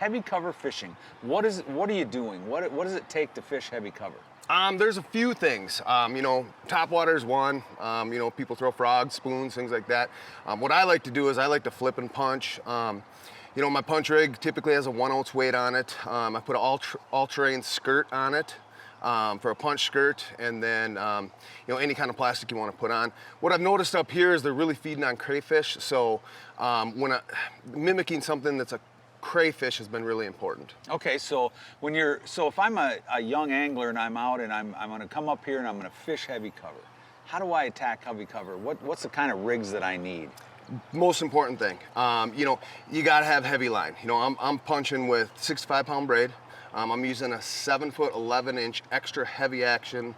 heavy cover fishing. What are you doing? What does it take to fish heavy cover? There's a few things. Top water is one. People throw frogs, spoons, things like that. What I like to do is I like to flip and punch. My punch rig typically has a 1 ounce weight on it. I put an all-terrain skirt on it for a punch skirt, and then any kind of plastic you want to put on. What I've noticed up here is they're really feeding on crayfish, so mimicking something that's a crayfish has been really important. Okay, so if I'm a young angler and I'm out and I'm going to come up here and I'm going to fish heavy cover, how do I attack heavy cover? What's the kind of rigs that I need? Most important thing, you got to have heavy line. I'm punching with 65 pound braid. I'm using a 7-foot 11-inch extra heavy action.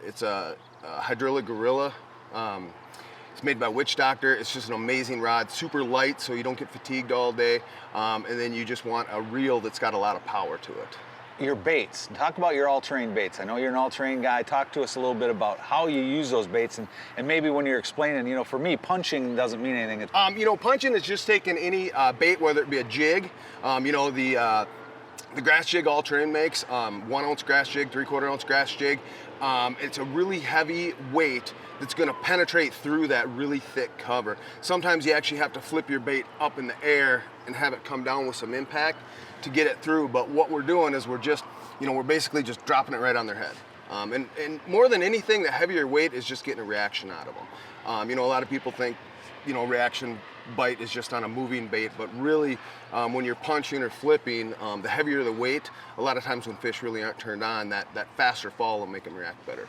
It's a hydraulic gorilla. It's made by Witch Doctor. It's just an amazing rod, super light so you don't get fatigued all day. And then you just want a reel that's got a lot of power to it. Your baits. Talk about your all-terrain baits. I know you're an all-terrain guy. Talk to us a little bit about how you use those baits, and maybe when you're explaining, for me, punching doesn't mean anything. Punching is just taking any bait, whether it be a jig, the grass jig all-terrain makes, 1 ounce grass jig, 3/4 ounce grass jig. It's a really heavy weight that's going to penetrate through that really thick cover. Sometimes you actually have to flip your bait up in the air and have it come down with some impact to get it through. But what we're doing is we're basically just dropping it right on their head. And more than anything, the heavier weight is just getting a reaction out of them. A lot of people think, reaction bite is just on a moving bait, but really when you're punching or flipping, the heavier the weight, a lot of times when fish really aren't turned on, that faster fall will make them react better.